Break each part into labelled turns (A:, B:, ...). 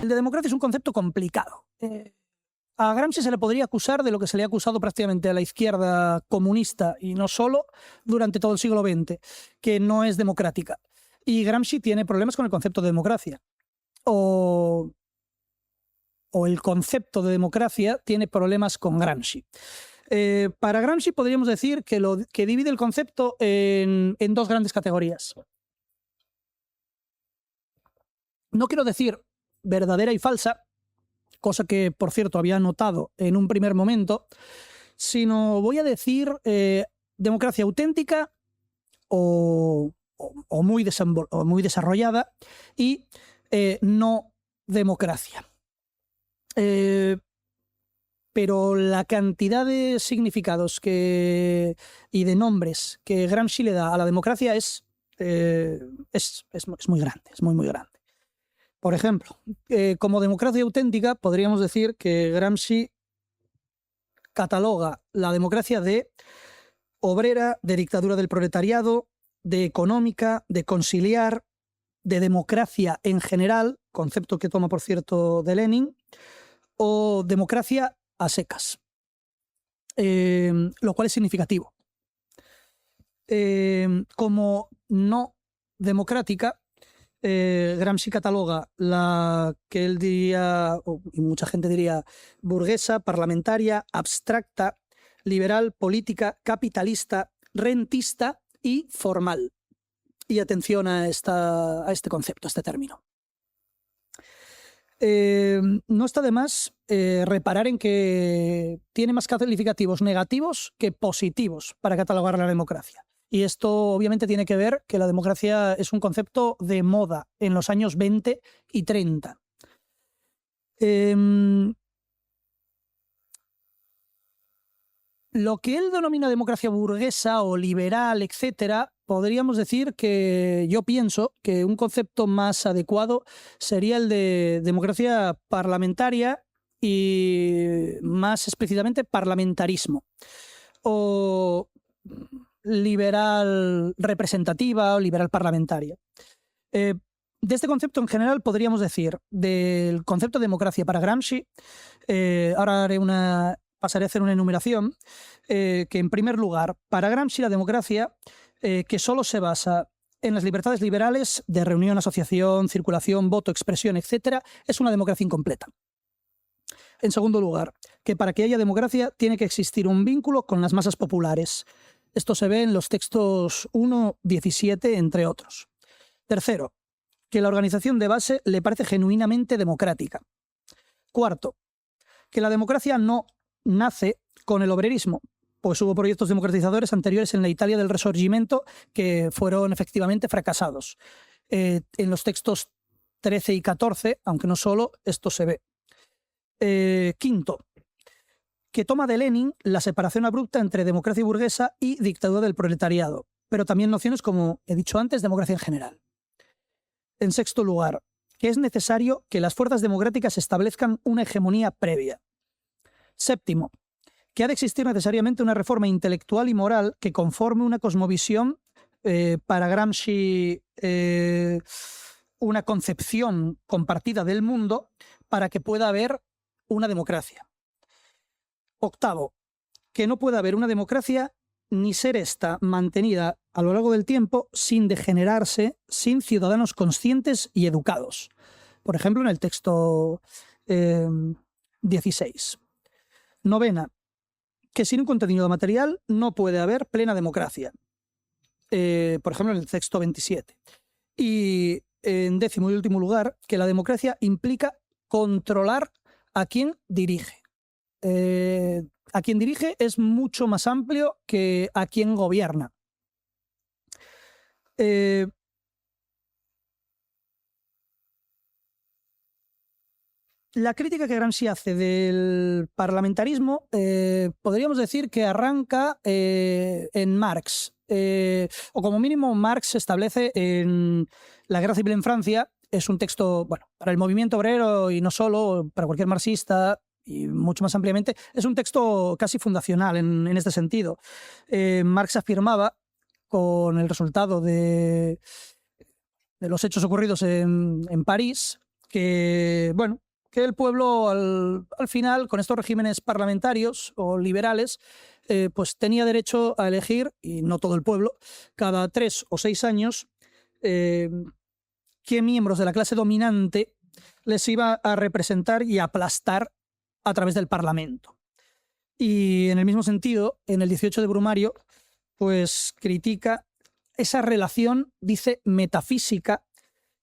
A: El de democracia es un concepto complicado. A Gramsci se le podría acusar de lo que se le ha acusado prácticamente a la izquierda comunista, y no solo, durante todo el siglo XX, que no es democrática. Y Gramsci tiene problemas con el concepto de democracia. O el concepto de democracia tiene problemas con Gramsci. Para Gramsci podríamos decir que divide el concepto en dos grandes categorías. No quiero decir verdadera y falsa, cosa que, por cierto, había notado en un primer momento, sino voy a decir democracia auténtica o muy desarrollada y no democracia. Pero la cantidad de significados y de nombres que Gramsci le da a la democracia es muy grande, es muy, muy grande. Por ejemplo, como democracia auténtica podríamos decir que Gramsci cataloga la democracia de obrera, de dictadura del proletariado, de económica, de conciliar, de democracia en general, concepto que toma, por cierto, de Lenin, o democracia a secas, lo cual es significativo. Como no democrática, Gramsci cataloga la que él diría, y mucha gente diría, burguesa, parlamentaria, abstracta, liberal, política, capitalista, rentista y formal. Y atención a este concepto, a este término. No está de más reparar en que tiene más calificativos negativos que positivos para catalogar la democracia. Y esto obviamente tiene que ver que la democracia es un concepto de moda en los años 20 y 30. Lo que él denomina democracia burguesa o liberal, etcétera, podríamos decir que yo pienso que un concepto más adecuado sería el de democracia parlamentaria y más explícitamente parlamentarismo. O liberal representativa o liberal parlamentaria. De este concepto en general podríamos decir, del concepto de democracia para Gramsci, ahora pasaré a hacer una enumeración, que en primer lugar, para Gramsci la democracia, que solo se basa en las libertades liberales de reunión, asociación, circulación, voto, expresión, etc., es una democracia incompleta. En segundo lugar, que para que haya democracia tiene que existir un vínculo con las masas populares. Esto se ve en los textos 1.17, entre otros. Tercero, que la organización de base le parece genuinamente democrática. Cuarto, que la democracia no nace con el obrerismo, pues hubo proyectos democratizadores anteriores en la Italia del Risorgimento que fueron efectivamente fracasados. En los textos 13 y 14, aunque no solo, esto se ve. Quinto, que toma de Lenin la separación abrupta entre democracia burguesa y dictadura del proletariado, pero también nociones como he dicho antes, democracia en general. En sexto lugar, que es necesario que las fuerzas democráticas establezcan una hegemonía previa. Séptimo, que ha de existir necesariamente una reforma intelectual y moral que conforme una cosmovisión, para Gramsci una concepción compartida del mundo para que pueda haber una democracia. Octavo, que no puede haber una democracia ni ser esta mantenida a lo largo del tiempo sin degenerarse, sin ciudadanos conscientes y educados. Por ejemplo, en el texto 16. Novena, que sin un contenido material no puede haber plena democracia. Por ejemplo, en el texto 27. Y en décimo y último lugar, que la democracia implica controlar a quien dirige. A quien dirige es mucho más amplio que a quien gobierna. La crítica que Gramsci hace del parlamentarismo podríamos decir que arranca en Marx, o como mínimo Marx establece en La Guerra Civil en Francia. Es un texto, bueno, para el movimiento obrero y no solo, para cualquier marxista y mucho más ampliamente, es un texto casi fundacional en este sentido. Marx afirmaba, con el resultado de los hechos ocurridos en París, que, bueno, que el pueblo al final, con estos regímenes parlamentarios o liberales, pues tenía derecho a elegir, y no todo el pueblo, cada 3 o 6 años, qué miembros de la clase dominante les iba a representar y aplastar a través del Parlamento. Y en el mismo sentido, en el 18 de Brumario, pues critica esa relación, dice, metafísica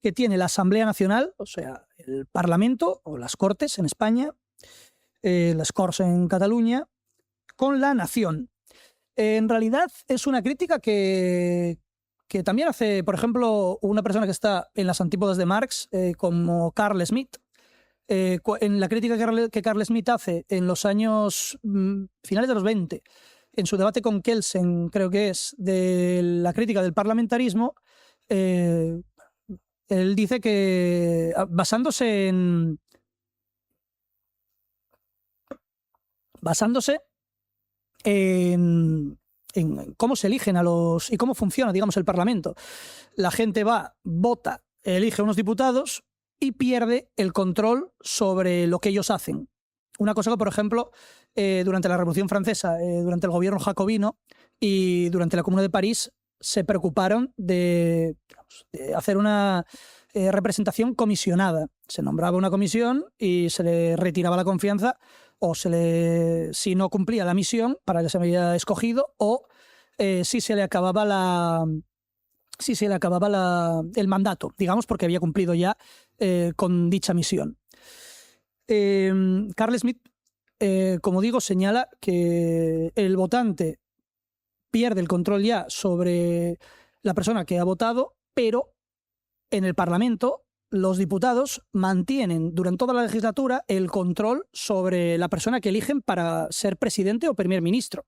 A: que tiene la Asamblea Nacional, o sea, el Parlamento o las Cortes en España, las Corts en Cataluña, con la nación. En realidad es una crítica que también hace, por ejemplo, una persona que está en las antípodas de Marx, como Carl Schmitt. En la crítica que Carl Schmitt hace en los años finales de los 20, en su debate con Kelsen, creo que es, de la crítica del parlamentarismo, él dice que, basándose en cómo se eligen y cómo funciona, digamos, el Parlamento. La gente va, vota, elige unos diputados y pierde el control sobre lo que ellos hacen. Una cosa que, por ejemplo, durante la Revolución Francesa, durante el gobierno jacobino y durante la Comuna de París, se preocuparon de hacer una representación comisionada. Se nombraba una comisión y se le retiraba la confianza, o si no cumplía la misión para la que se había escogido, o si se le acababa el mandato, digamos, porque había cumplido ya con dicha misión. Carl Schmitt, como digo, señala que el votante pierde el control ya sobre la persona que ha votado, pero en el Parlamento los diputados mantienen durante toda la legislatura el control sobre la persona que eligen para ser presidente o primer ministro.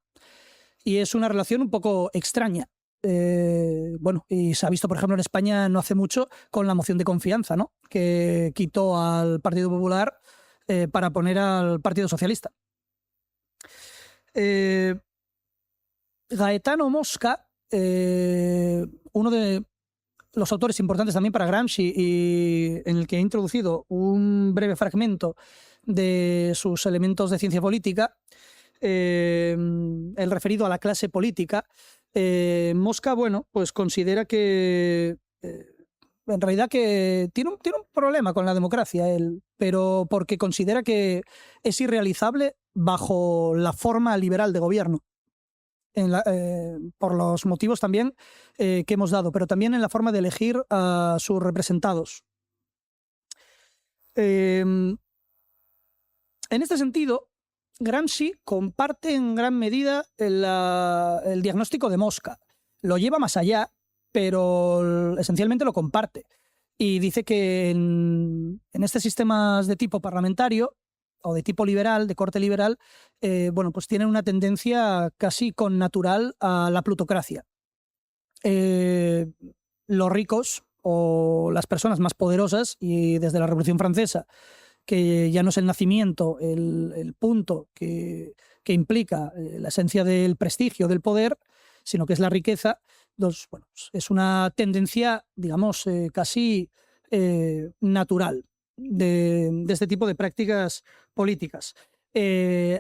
A: Y es una relación un poco extraña. Bueno, y se ha visto, por ejemplo, en España no hace mucho con la moción de confianza, ¿no?, que quitó al Partido Popular para poner al Partido Socialista. Gaetano Mosca, uno de los autores importantes también para Gramsci, y en el que he introducido un breve fragmento de sus elementos de ciencia política, el referido a la clase política, Mosca, bueno, pues considera que en realidad que tiene un problema con la democracia, él, pero porque considera que es irrealizable bajo la forma liberal de gobierno. Por los motivos también que hemos dado, pero también en la forma de elegir a sus representados. En este sentido, Gramsci comparte en gran medida el diagnóstico de Mosca. Lo lleva más allá, pero esencialmente lo comparte. Y dice que en este sistema de tipo parlamentario o de tipo liberal, de corte liberal, bueno, pues tienen una tendencia casi connatural a la plutocracia. Los ricos o las personas más poderosas, y desde la Revolución Francesa, que ya no es el nacimiento el punto que implica la esencia del prestigio, del poder, sino que es la riqueza, pues, bueno, es una tendencia, digamos, casi natural de este tipo de prácticas políticas.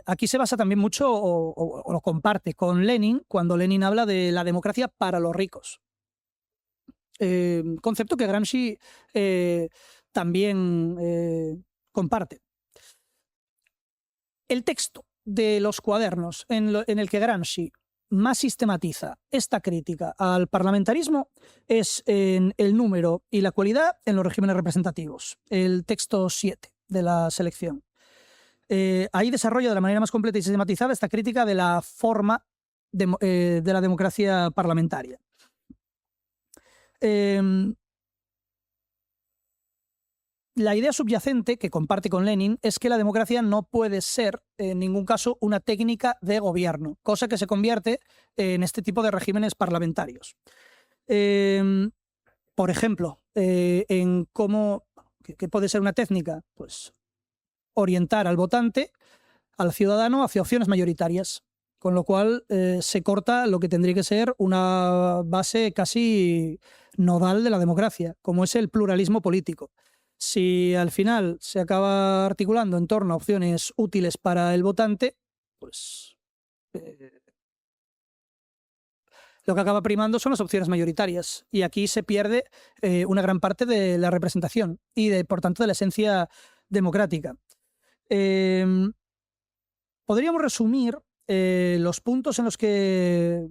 A: Aquí se basa también mucho, o lo comparte con Lenin, cuando Lenin habla de la democracia para los ricos. Concepto que Gramsci también comparte. El texto de los cuadernos en el que Gramsci más sistematiza esta crítica al parlamentarismo es en el número y la cualidad en los regímenes representativos, el texto 7 de la selección. Ahí desarrolla de la manera más completa y sistematizada esta crítica de la forma de la democracia parlamentaria. La idea subyacente que comparte con Lenin es que la democracia no puede ser en ningún caso una técnica de gobierno, cosa que se convierte en este tipo de regímenes parlamentarios. Por ejemplo, en cómo, ¿qué puede ser una técnica? Pues orientar al votante, al ciudadano, hacia opciones mayoritarias, con lo cual se corta lo que tendría que ser una base casi nodal de la democracia, como es el pluralismo político. Si al final se acaba articulando en torno a opciones útiles para el votante, pues lo que acaba primando son las opciones mayoritarias. Y aquí se pierde una gran parte de la representación y, por tanto, de la esencia democrática. Podríamos resumir los puntos en los que,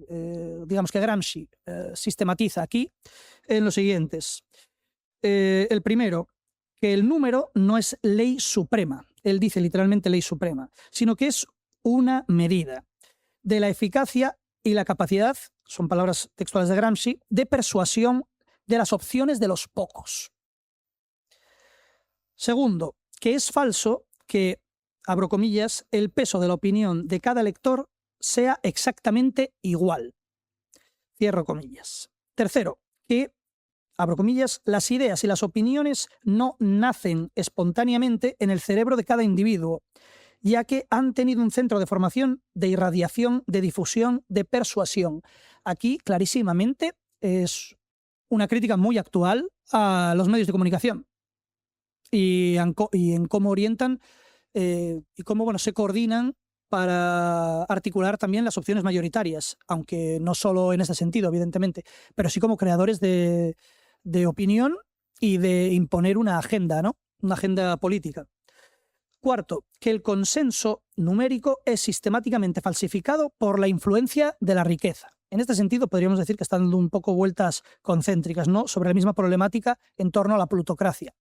A: digamos que Gramsci sistematiza aquí en los siguientes. El primero, que el número no es ley suprema. Él dice literalmente ley suprema, sino que es una medida de la eficacia y la capacidad, son palabras textuales de Gramsci, de persuasión de las opciones de los pocos. Segundo, que es falso que, abro comillas, el peso de la opinión de cada elector sea exactamente igual. Cierro comillas. Tercero, que, abro comillas, las ideas y las opiniones no nacen espontáneamente en el cerebro de cada individuo, ya que han tenido un centro de formación, de irradiación, de difusión, de persuasión. Aquí, clarísimamente, es una crítica muy actual a los medios de comunicación y en cómo orientan y cómo se coordinan para articular también las opciones mayoritarias, aunque no solo en ese sentido, evidentemente, pero sí como creadores de opinión y de imponer una agenda, ¿no? Una agenda política. Cuarto, que el consenso numérico es sistemáticamente falsificado por la influencia de la riqueza. En este sentido, podríamos decir que están dando un poco vueltas concéntricas, ¿no?, sobre la misma problemática en torno a la plutocracia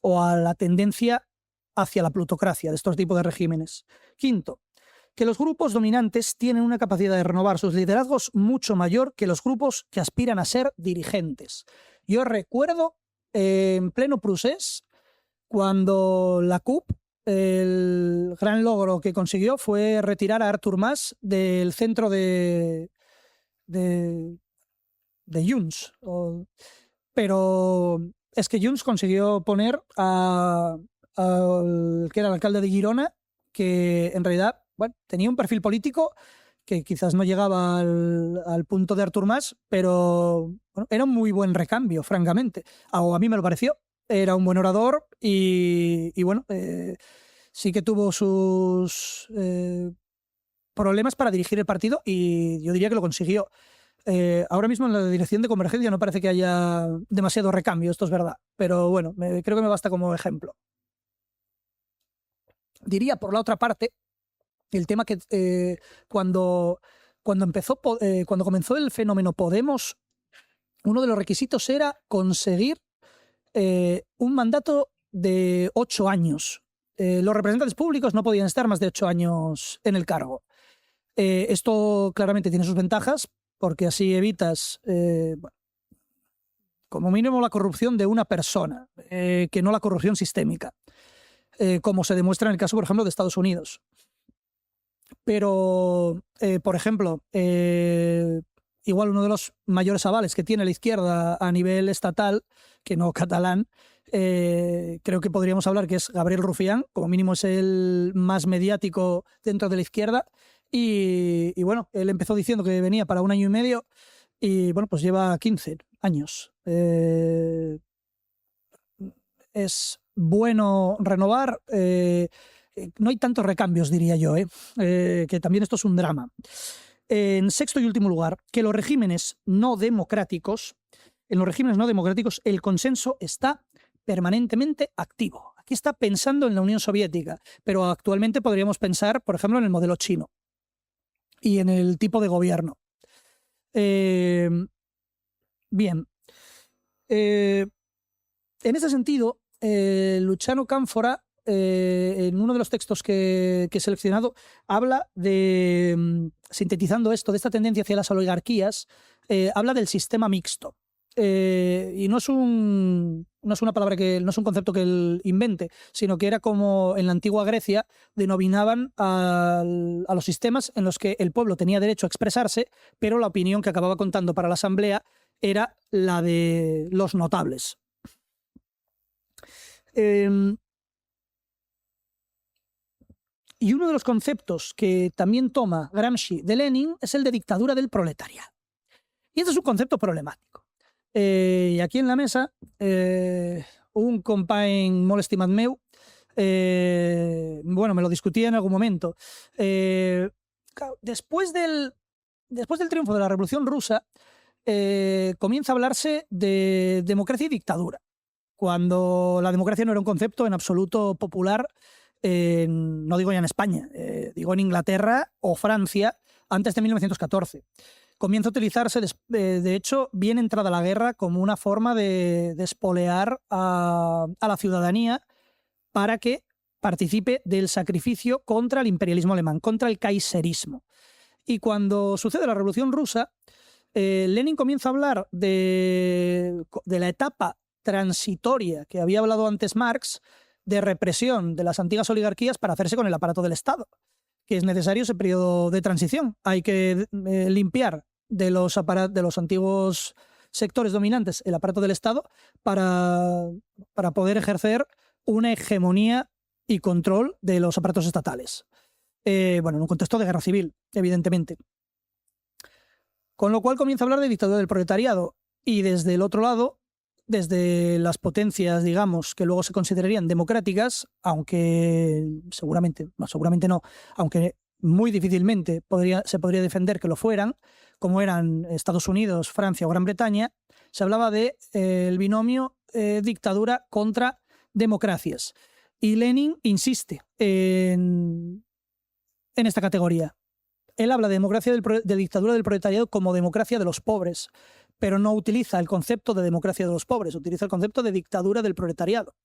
A: o a la tendencia hacia la plutocracia de estos tipos de regímenes. Quinto, que los grupos dominantes tienen una capacidad de renovar sus liderazgos mucho mayor que los grupos que aspiran a ser dirigentes. Yo recuerdo en pleno procés, cuando la CUP, el gran logro que consiguió fue retirar a Artur Mas del centro de Junts. Pero es que Junts consiguió poner al que era el alcalde de Girona, que en realidad, bueno, tenía un perfil político que quizás no llegaba al punto de Artur Mas, pero bueno, era un muy buen recambio, francamente. O a mí me lo pareció. Era un buen orador y bueno, sí que tuvo sus problemas para dirigir el partido y yo diría que lo consiguió. Ahora mismo en la dirección de Convergencia no parece que haya demasiado recambio, esto es verdad, pero bueno, creo que me basta como ejemplo. Diría, por la otra parte, el tema que cuando comenzó el fenómeno Podemos, uno de los requisitos era conseguir un mandato de 8 años. Los representantes públicos no podían estar más de 8 años en el cargo. Esto claramente tiene sus ventajas, porque así evitas, como mínimo, la corrupción de una persona, que no la corrupción sistémica, como se demuestra en el caso, por ejemplo, de Estados Unidos. Pero, por ejemplo, igual uno de los mayores avales que tiene la izquierda a nivel estatal, que no catalán, creo que podríamos hablar que es Gabriel Rufián, como mínimo es el más mediático dentro de la izquierda, y bueno, él empezó diciendo que venía para 1 año y medio y bueno, pues lleva 15 años. Es bueno renovar, no hay tantos recambios, diría yo, que también esto es un drama. En sexto y último lugar, que los regímenes no democráticos, en los regímenes no democráticos el consenso está permanentemente activo. Aquí está pensando en la Unión Soviética, pero actualmente podríamos pensar, por ejemplo, en el modelo chino y en el tipo de gobierno. Bien. En ese sentido, Luciano Cánfora, en uno de los textos que he seleccionado, habla de, sintetizando esto, de esta tendencia hacia las oligarquías, habla del sistema mixto. Y no es una palabra no es un concepto que él invente, sino que era como en la antigua Grecia denominaban a los sistemas en los que el pueblo tenía derecho a expresarse, pero la opinión que acababa contando para la asamblea era la de los notables. Y uno de los conceptos que también toma Gramsci de Lenin es el de dictadura del proletariado. Y este es un concepto problemático. Y aquí en la mesa, un company molt estimat meu, bueno, me lo discutía en algún momento. Claro, después del triunfo de la Revolución Rusa, comienza a hablarse de democracia y dictadura, cuando la democracia no era un concepto en absoluto popular, no digo ya en España, digo en Inglaterra o Francia, antes de 1914. Comienza a utilizarse, de hecho, bien entrada la guerra, como una forma de espolear a la ciudadanía para que participe del sacrificio contra el imperialismo alemán, contra el kaiserismo. Y cuando sucede la Revolución Rusa, Lenin comienza a hablar de la etapa transitoria que había hablado antes Marx, de represión de las antiguas oligarquías para hacerse con el aparato del Estado, que es necesario ese periodo de transición. Hay que limpiar de los antiguos sectores dominantes el aparato del Estado para poder ejercer una hegemonía y control de los aparatos estatales. Bueno, en un contexto de guerra civil, evidentemente. Con lo cual comienza a hablar de dictadura del proletariado, y desde el otro lado, desde las potencias, digamos, que luego se considerarían democráticas, aunque seguramente no, aunque muy difícilmente se podría defender que lo fueran, como eran Estados Unidos, Francia o Gran Bretaña, se hablaba de el binomio dictadura contra democracias. Y Lenin insiste en esta categoría. Él habla de democracia de dictadura del proletariado como democracia de los pobres, pero no utiliza el concepto de democracia de los pobres, utiliza el concepto de dictadura del proletariado.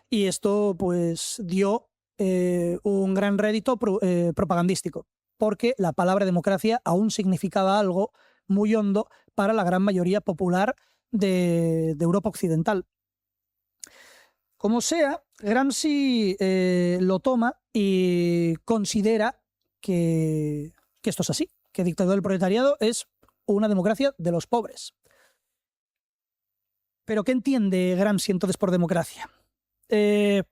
A: Y esto pues dio un gran rédito propagandístico, porque la palabra democracia aún significaba algo muy hondo para la gran mayoría popular de Europa occidental. Como sea, Gramsci lo toma y considera que esto es así, que dictadura del proletariado es una democracia de los pobres. ¿Pero qué entiende Gramsci entonces por democracia?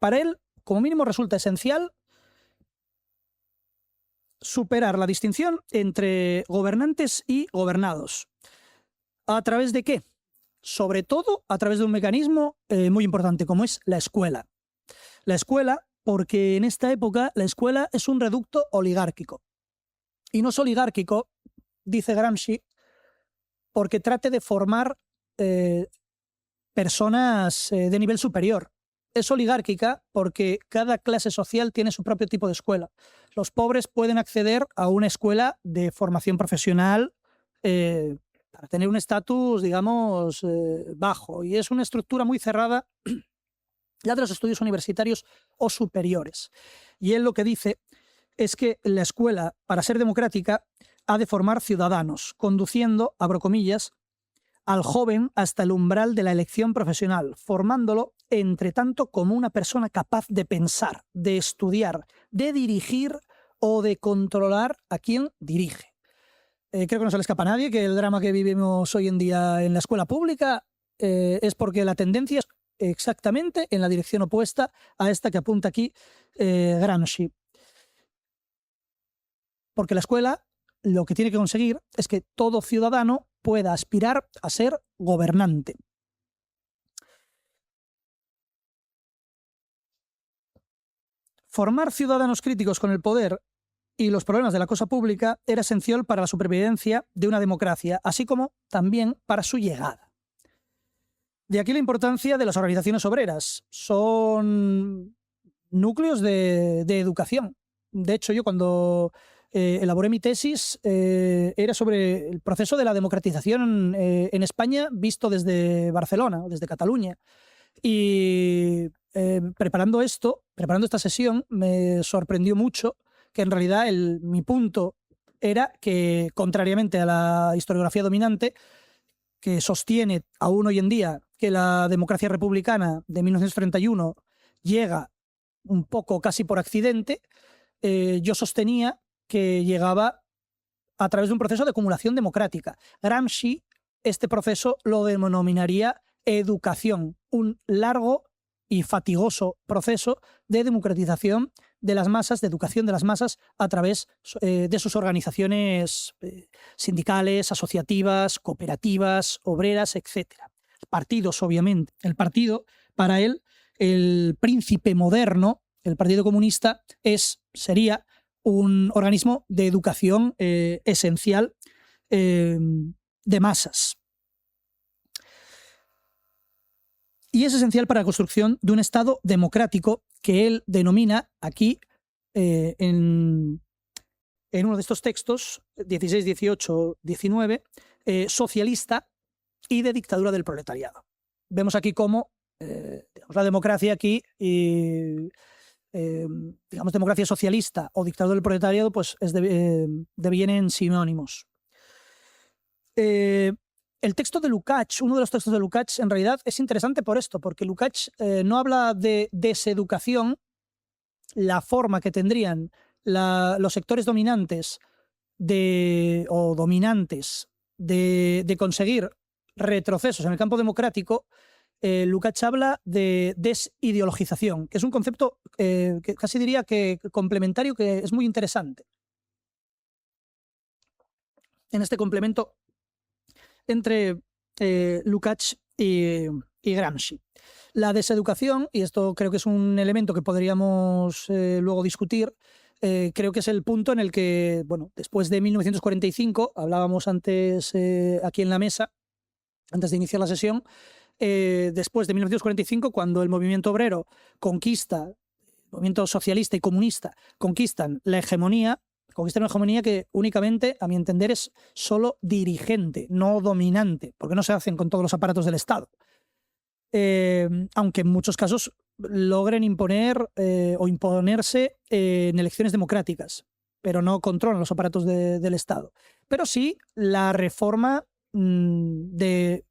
A: Para él, como mínimo, resulta esencial superar la distinción entre gobernantes y gobernados. ¿A través de qué? Sobre todo a través de un mecanismo muy importante, como es la escuela. La escuela, porque en esta época la escuela es un reducto oligárquico. Y no es oligárquico, dice Gramsci, porque trate de formar personas de nivel superior. Es oligárquica porque cada clase social tiene su propio tipo de escuela. Los pobres pueden acceder a una escuela de formación profesional para tener un estatus, digamos, bajo. Y es una estructura muy cerrada ya de los estudios universitarios o superiores. Y él lo que dice es que la escuela, para ser democrática, ha de formar ciudadanos, conduciendo, abro comillas, al joven hasta el umbral de la elección profesional, formándolo, entre tanto, como una persona capaz de pensar, de estudiar, de dirigir o de controlar a quien dirige. Creo que no se le escapa a nadie que el drama que vivimos hoy en día en la escuela pública es porque la tendencia es exactamente en la dirección opuesta a esta que apunta aquí Gramsci. Porque la escuela lo que tiene que conseguir es que todo ciudadano pueda aspirar a ser gobernante. Formar ciudadanos críticos con el poder y los problemas de la cosa pública era esencial para la supervivencia de una democracia, así como también para su llegada. De aquí la importancia de las organizaciones obreras. Son núcleos de educación. De hecho, yo cuando elaboré mi tesis era sobre el proceso de la democratización en España visto desde Barcelona, desde Cataluña. Y preparando esta sesión, me sorprendió mucho que en realidad mi punto era que, contrariamente a la historiografía dominante, que sostiene aún hoy en día que la democracia republicana de 1931 llega un poco casi por accidente, yo sostenía que llegaba a través de un proceso de acumulación democrática. Gramsci este proceso lo denominaría educación, un largo y fatigoso proceso de democratización de las masas, de educación de las masas a través de sus organizaciones sindicales, asociativas, cooperativas, obreras, etc. Partidos, obviamente. El partido, para él, el príncipe moderno, el Partido Comunista, sería un organismo de educación esencial de masas. Y es esencial para la construcción de un Estado democrático que él denomina aquí, en uno de estos textos, 16, 18, 19, socialista y de dictadura del proletariado. Vemos aquí cómo la democracia aquí, digamos, democracia socialista o dictadura del proletariado, pues devienen sinónimos. El texto de Lukács, uno de los textos de Lukács, en realidad es interesante por esto, porque Lukács no habla de deseducación, la forma que tendrían los sectores dominantes o dominantes de conseguir retrocesos en el campo democrático. Lukács habla de desideologización, que es un concepto que casi diría que complementario, que es muy interesante. En este complemento entre Lukács y Gramsci. La deseducación, y esto creo que es un elemento que podríamos luego discutir, creo que es el punto en el que, bueno, después de 1945, hablábamos antes aquí en la mesa, antes de iniciar la sesión, después de 1945, cuando el movimiento obrero el movimiento socialista y comunista conquistan una hegemonía que únicamente, a mi entender, es solo dirigente, no dominante, porque no se hacen con todos los aparatos del Estado. Aunque en muchos casos logren imponer o imponerse en elecciones democráticas, pero no controlan los aparatos del Estado. Pero sí la reforma de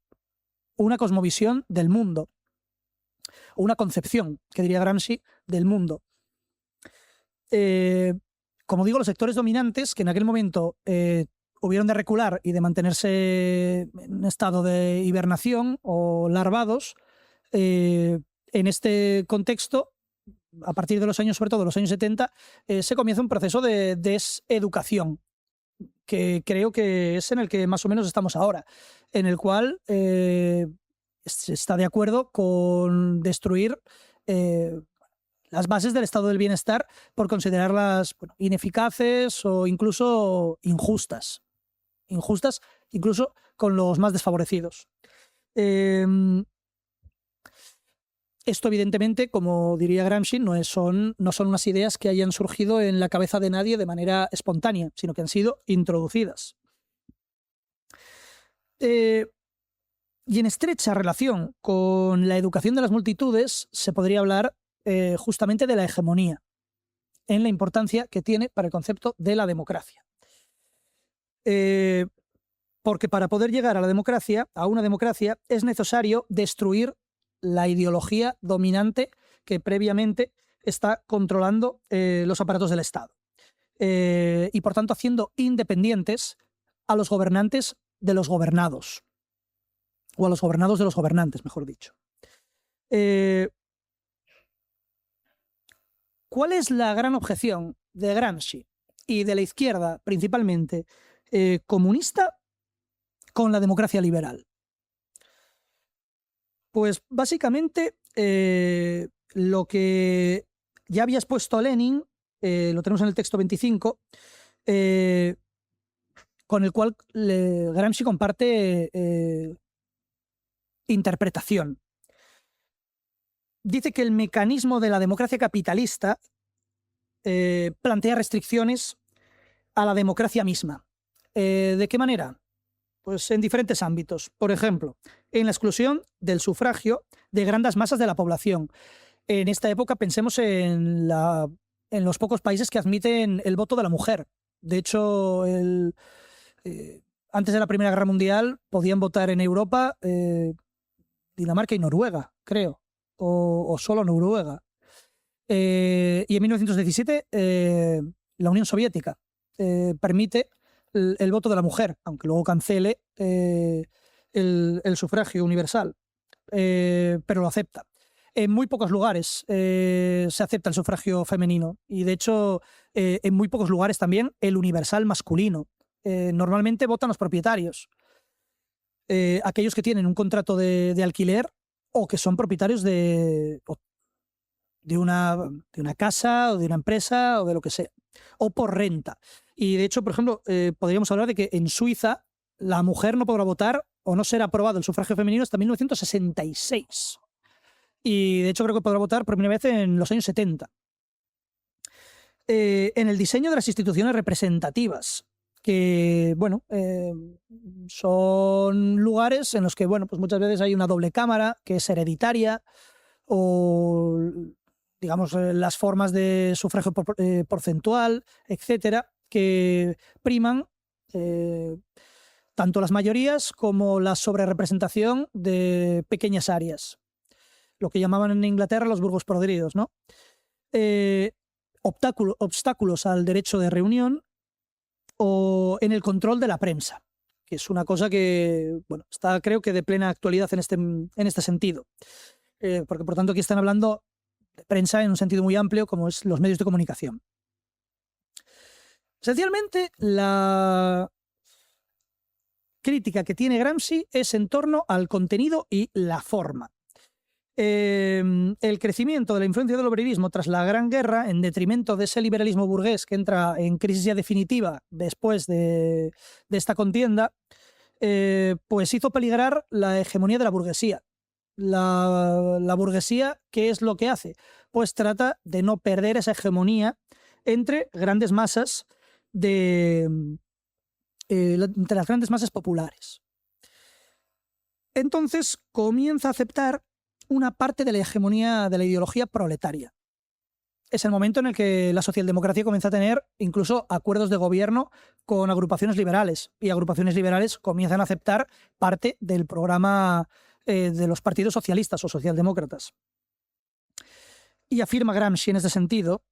A: una cosmovisión del mundo, o una concepción, que diría Gramsci, del mundo. Como digo, los sectores dominantes, que en aquel momento hubieron de recular y de mantenerse en un estado de hibernación o larvados, en este contexto, a partir de los años, sobre todo los años 70, se comienza un proceso de deseducación, que creo que es en el que más o menos estamos ahora, en el cual se está de acuerdo con destruir las bases del estado del bienestar por considerarlas, bueno, ineficaces o incluso injustas. Injustas incluso con los más desfavorecidos. Esto, evidentemente, como diría Gramsci, no son unas ideas que hayan surgido en la cabeza de nadie de manera espontánea, sino que han sido introducidas. Y en estrecha relación con la educación de las multitudes se podría hablar justamente de la hegemonía, en la importancia que tiene para el concepto de la democracia. Porque para poder llegar a una democracia, es necesario destruir la ideología dominante que previamente está controlando los aparatos del Estado. Y por tanto haciendo independientes a los gobernantes de los gobernados, o a los gobernados de los gobernantes, mejor dicho. ¿Cuál es la gran objeción de Gramsci y de la izquierda, principalmente comunista, con la democracia liberal? Pues básicamente lo que ya había expuesto Lenin, lo tenemos en el texto 25, con el cual Gramsci comparte interpretación. Dice que el mecanismo de la democracia capitalista plantea restricciones a la democracia misma. ¿De qué manera? Pues en diferentes ámbitos. Por ejemplo, en la exclusión del sufragio de grandes masas de la población. En esta época pensemos en los pocos países que admiten el voto de la mujer. De hecho, antes de la Primera Guerra Mundial podían votar en Europa Dinamarca y Noruega, creo, o solo Noruega. Y en 1917 la Unión Soviética permite el voto de la mujer, aunque luego cancele el sufragio universal, pero lo acepta. En muy pocos lugares se acepta el sufragio femenino y, de hecho, en muy pocos lugares también el universal masculino. Normalmente votan los propietarios, aquellos que tienen un contrato de alquiler o que son propietarios de una casa o de una empresa o de lo que sea, o por renta. Y de hecho, por ejemplo, podríamos hablar de que en Suiza la mujer no podrá votar o no será aprobado el sufragio femenino hasta 1966. Y de hecho creo que podrá votar por primera vez en los años 70. En el diseño de las instituciones representativas, que bueno, son lugares en los que bueno, pues muchas veces hay una doble cámara que es hereditaria, o digamos las formas de sufragio porcentual, etcétera, que priman tanto las mayorías como la sobrerepresentación de pequeñas áreas, lo que llamaban en Inglaterra los burgos podridos, ¿no? Obstáculos al derecho de reunión o en el control de la prensa, que es una cosa que bueno, está creo que de plena actualidad en este sentido. Porque por tanto aquí están hablando de prensa en un sentido muy amplio, como es los medios de comunicación. Esencialmente, la crítica que tiene Gramsci es en torno al contenido y la forma. El crecimiento de la influencia del obrerismo tras la Gran Guerra, en detrimento de ese liberalismo burgués que entra en crisis ya definitiva después de esta contienda, pues hizo peligrar la hegemonía de la burguesía. La burguesía, ¿qué es lo que hace? Pues trata de no perder esa hegemonía entre grandes masas entre las grandes masas populares. Entonces comienza a aceptar una parte de la hegemonía de la ideología proletaria. Es el momento en el que la socialdemocracia comienza a tener incluso acuerdos de gobierno con agrupaciones liberales, y agrupaciones liberales comienzan a aceptar parte del programa de los partidos socialistas o socialdemócratas. Y afirma Gramsci en este sentido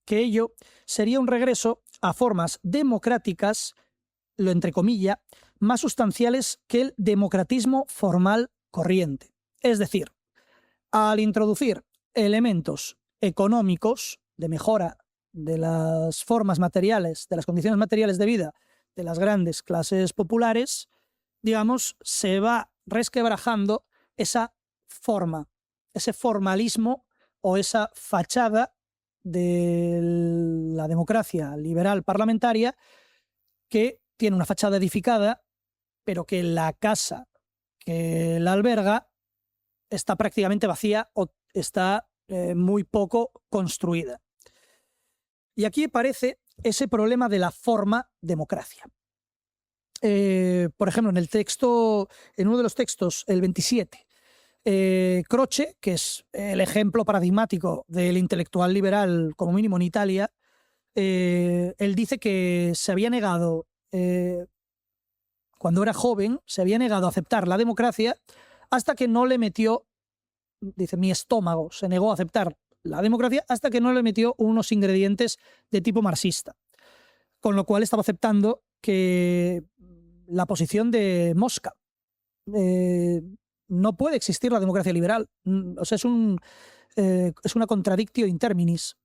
A: que ello sería un regreso a formas democráticas, lo entrecomilla, más sustanciales que el democratismo formal corriente. Es decir, al introducir elementos económicos de mejora de las formas materiales, de las condiciones materiales de vida de las grandes clases populares, digamos, se va resquebrajando esa forma, ese formalismo o esa fachada de la democracia liberal parlamentaria, que tiene una fachada edificada, pero que la casa que la alberga está prácticamente vacía o está muy poco construida. Y aquí aparece ese problema de la forma democracia. Por ejemplo, en uno de los textos, el 27, Croce, que es el ejemplo paradigmático del intelectual liberal, como mínimo en Italia, él dice que se había negado, cuando era joven, se había negado a aceptar la democracia hasta que no le metió, dice, mi estómago se negó a aceptar la democracia hasta que no le metió unos ingredientes de tipo marxista. Con lo cual estaba aceptando que la posición de Mosca, no puede existir la democracia liberal. O sea, es una contradictio in terminis.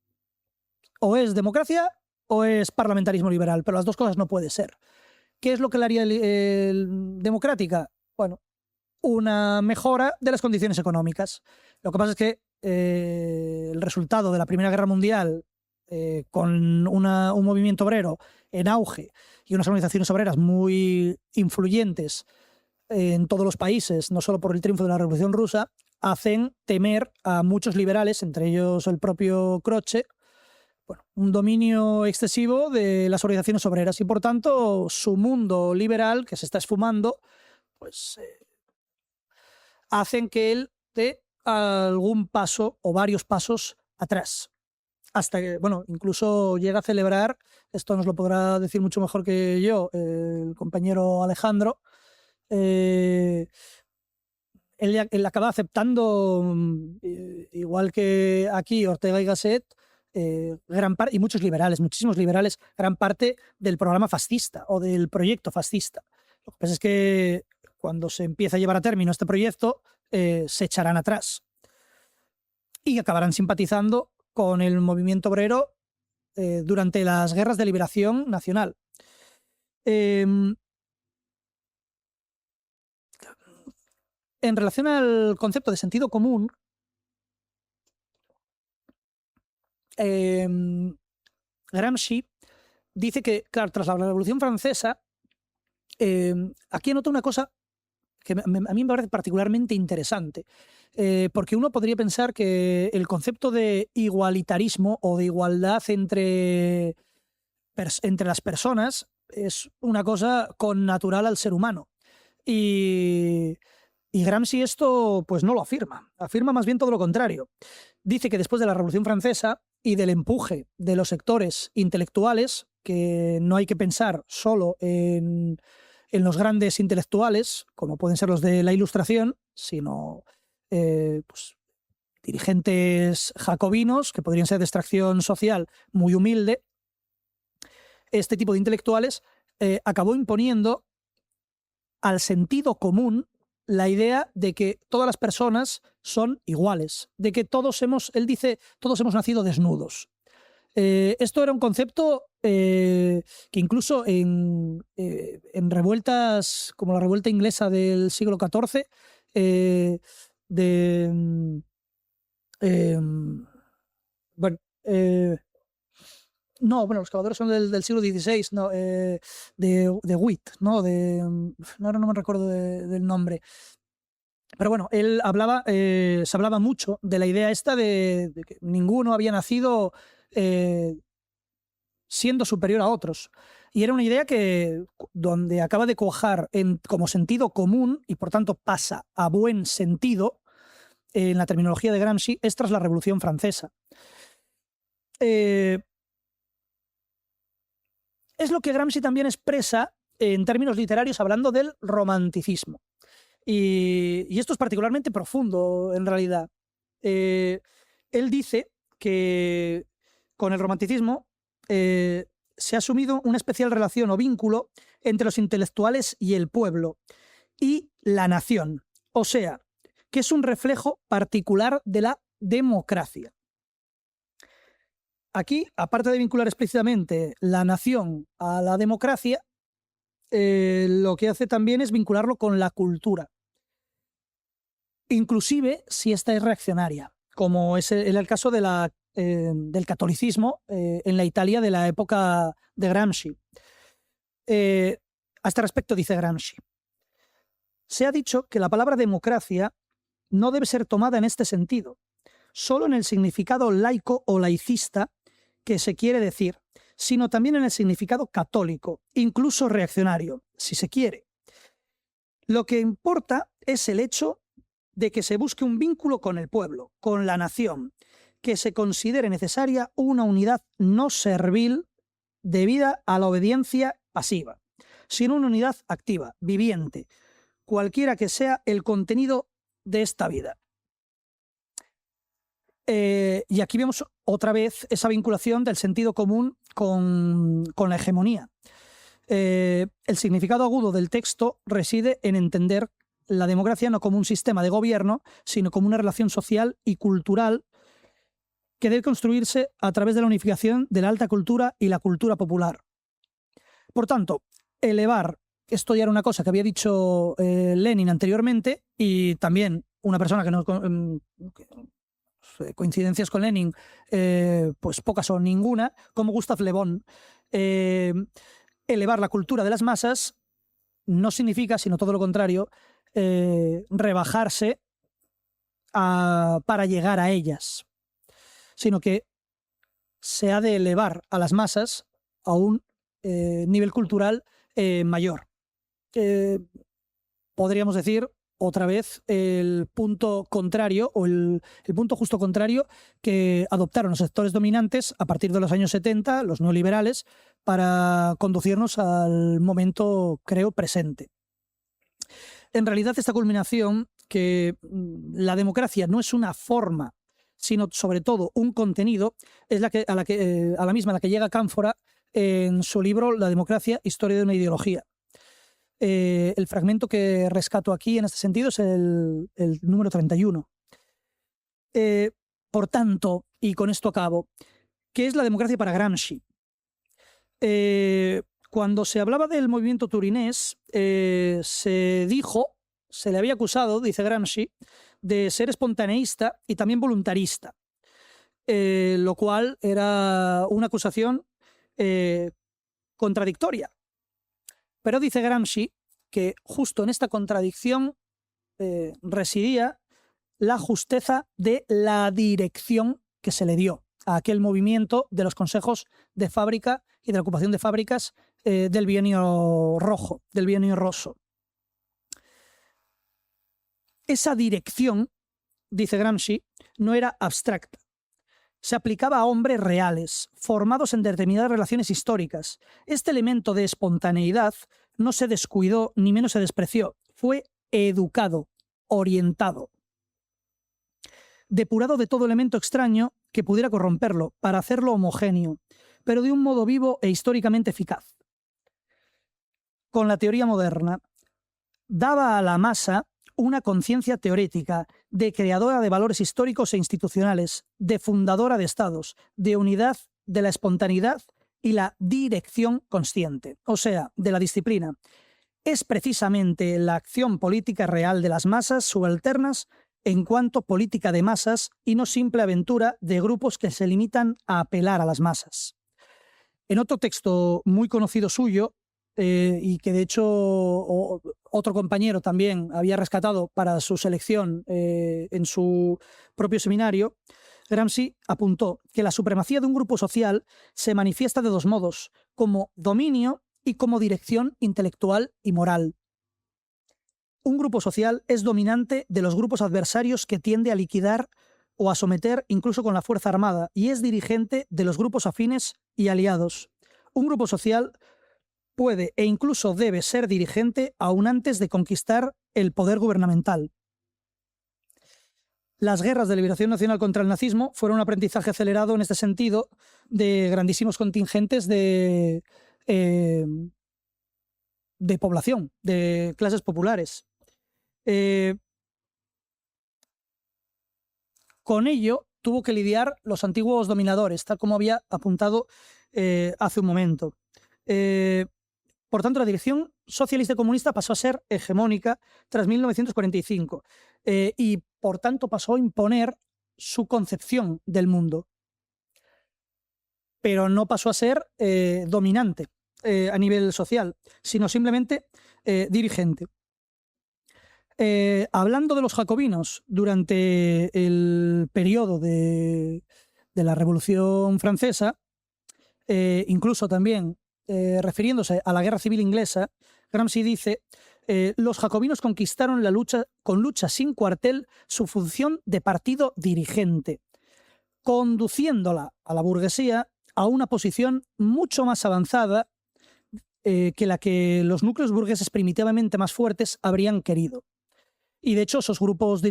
A: O es democracia o es parlamentarismo liberal, pero las dos cosas no puede ser. ¿Qué es lo que le haría democrática? Bueno, una mejora de las condiciones económicas. Lo que pasa es que el resultado de la Primera Guerra Mundial, con un movimiento obrero en auge y unas organizaciones obreras muy influyentes en todos los países, no solo por el triunfo de la Revolución Rusa, hacen temer a muchos liberales, entre ellos el propio Croce, bueno, un dominio excesivo de las organizaciones obreras, y por tanto su mundo liberal, que se está esfumando, pues hacen que él dé algún paso o varios pasos atrás. Hasta que, bueno, incluso llega a celebrar, esto nos lo podrá decir mucho mejor que yo el compañero Alejandro, él acaba aceptando, igual que aquí Ortega y Gasset, gran parte, y muchos liberales, muchísimos liberales, gran parte del programa fascista o del proyecto fascista. Lo que pasa es que cuando se empieza a llevar a término este proyecto, se echarán atrás y acabarán simpatizando con el movimiento obrero durante las guerras de liberación nacional. En relación al concepto de sentido común, Gramsci dice que, claro, tras la Revolución Francesa, aquí anota una cosa que a mí me parece particularmente interesante, porque uno podría pensar que el concepto de igualitarismo o de igualdad entre las personas es una cosa connatural al ser humano. Y Gramsci esto pues no lo afirma más bien todo lo contrario. Dice que después de la Revolución Francesa y del empuje de los sectores intelectuales, que no hay que pensar solo en los grandes intelectuales, como pueden ser los de la Ilustración, sino pues, dirigentes jacobinos, que podrían ser de extracción social muy humilde, este tipo de intelectuales acabó imponiendo al sentido común la idea de que todas las personas son iguales, de que él dice, todos hemos nacido desnudos. Esto era un concepto que incluso en revueltas como la revuelta inglesa del siglo XIV, bueno, no, bueno, los cavadores son del siglo XVI, no, de Witt, ¿no? Ahora no me recuerdo del nombre. Pero bueno, él hablaba, se hablaba mucho de la idea esta de que ninguno había nacido siendo superior a otros. Y era una idea que, donde acaba de cuajar como sentido común y por tanto pasa a buen sentido en la terminología de Gramsci, es tras la Revolución Francesa. Es lo que Gramsci también expresa en términos literarios hablando del romanticismo. Y esto es particularmente profundo, en realidad. Él dice que con el romanticismo se ha asumido una especial relación o vínculo entre los intelectuales y el pueblo y la nación. O sea, que es un reflejo particular de la democracia. Aquí, aparte de vincular explícitamente la nación a la democracia, lo que hace también es vincularlo con la cultura. Inclusive si esta es reaccionaria, como es el caso del catolicismo en la Italia de la época de Gramsci. A este respecto dice Gramsci: se ha dicho que la palabra democracia no debe ser tomada en este sentido, solo en el significado laico o laicista que se quiere decir, sino también en el significado católico, incluso reaccionario, si se quiere. Lo que importa es el hecho de que se busque un vínculo con el pueblo, con la nación, que se considere necesaria una unidad no servil debida a la obediencia pasiva, sino una unidad activa, viviente, cualquiera que sea el contenido de esta vida. Y aquí vemos otra vez esa vinculación del sentido común con la hegemonía. El significado agudo del texto reside en entender la democracia no como un sistema de gobierno, sino como una relación social y cultural que debe construirse a través de la unificación de la alta cultura y la cultura popular. Por tanto, elevar, esto ya era una cosa que había dicho Lenin anteriormente, y también una persona que no... coincidencias con Lenin, pues pocas o ninguna, como Gustave Le Bon. Elevar la cultura de las masas no significa, sino todo lo contrario, rebajarse para llegar a ellas, sino que se ha de elevar a las masas a un nivel cultural mayor. Podríamos decir otra vez el punto contrario o el punto justo contrario que adoptaron los sectores dominantes a partir de los años 70, los neoliberales, para conducirnos al momento, creo, presente. En realidad, esta culminación, que la democracia no es una forma, sino sobre todo un contenido, es a la misma a la que llega Cánfora en su libro La democracia, historia de una ideología. El fragmento que rescato aquí en este sentido es el número 31. Por tanto, y con esto acabo, ¿qué es la democracia para Gramsci? Cuando se hablaba del movimiento turinés, se le había acusado, dice Gramsci, de ser espontaneísta y también voluntarista. lo cual era una acusación contradictoria. Pero dice Gramsci que justo en esta contradicción residía la justeza de la dirección que se le dio a aquel movimiento de los consejos de fábrica y de la ocupación de fábricas del bienio rojo, del bienio rosso. Esa dirección, dice Gramsci, no era abstracta. Se aplicaba a hombres reales, formados en determinadas relaciones históricas. Este elemento de espontaneidad no se descuidó ni menos se despreció. Fue educado, orientado, depurado de todo elemento extraño que pudiera corromperlo, para hacerlo homogéneo, pero de un modo vivo e históricamente eficaz. Con la teoría moderna, daba a la masa una conciencia teorética, de creadora de valores históricos e institucionales, de fundadora de estados, de unidad de la espontaneidad y la dirección consciente, o sea, de la disciplina. Es precisamente la acción política real de las masas subalternas en cuanto política de masas y no simple aventura de grupos que se limitan a apelar a las masas. En otro texto muy conocido suyo, y que de hecho otro compañero también había rescatado para su selección en su propio seminario, Gramsci apuntó que la supremacía de un grupo social se manifiesta de dos modos, como dominio y como dirección intelectual y moral. Un grupo social es dominante de los grupos adversarios que tiende a liquidar o a someter incluso con la fuerza armada, y es dirigente de los grupos afines y aliados. Un grupo social puede e incluso debe ser dirigente aún antes de conquistar el poder gubernamental. Las guerras de liberación nacional contra el nazismo fueron un aprendizaje acelerado en este sentido de grandísimos contingentes de población, de clases populares. Con ello tuvo que lidiar los antiguos dominadores, tal como había apuntado hace un momento. Por tanto, la dirección socialista y comunista pasó a ser hegemónica tras 1945 y, por tanto, pasó a imponer su concepción del mundo. Pero no pasó a ser dominante a nivel social, sino simplemente dirigente. Hablando de los jacobinos durante el periodo de la Revolución Francesa, incluso también refiriéndose a la Guerra Civil Inglesa, Gramsci dice: los jacobinos conquistaron con lucha sin cuartel su función de partido dirigente, conduciéndola a la burguesía a una posición mucho más avanzada que la que los núcleos burgueses primitivamente más fuertes habrían querido. Y de hecho, esos grupos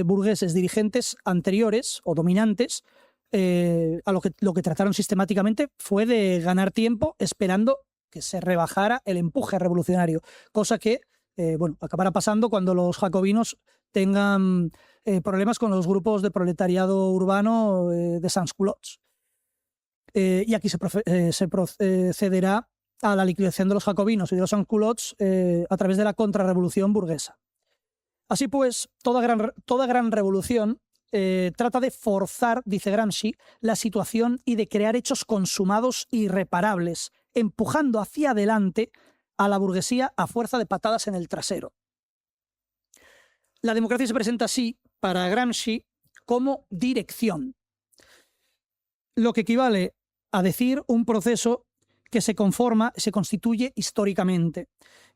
A: burgueses dirigentes anteriores o dominantes a lo que trataron sistemáticamente fue de ganar tiempo esperando que se rebajara el empuje revolucionario, cosa que acabará pasando cuando los jacobinos tengan problemas con los grupos de proletariado urbano de sans-culottes. Y aquí se procederá a la liquidación de los jacobinos y de los sans-culottes a través de la contrarrevolución burguesa. Así pues, toda gran revolución trata de forzar, dice Gramsci, la situación y de crear hechos consumados irreparables, empujando hacia adelante a la burguesía a fuerza de patadas en el trasero. La democracia se presenta así, para Gramsci, como dirección, lo que equivale a decir un proceso que se constituye históricamente.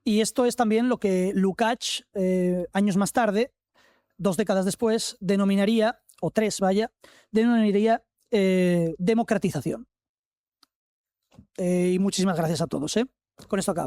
A: Y esto es también lo que Lukács, años más tarde, 2 décadas después, denominaría democratización. Y muchísimas gracias a todos. Con esto acabo.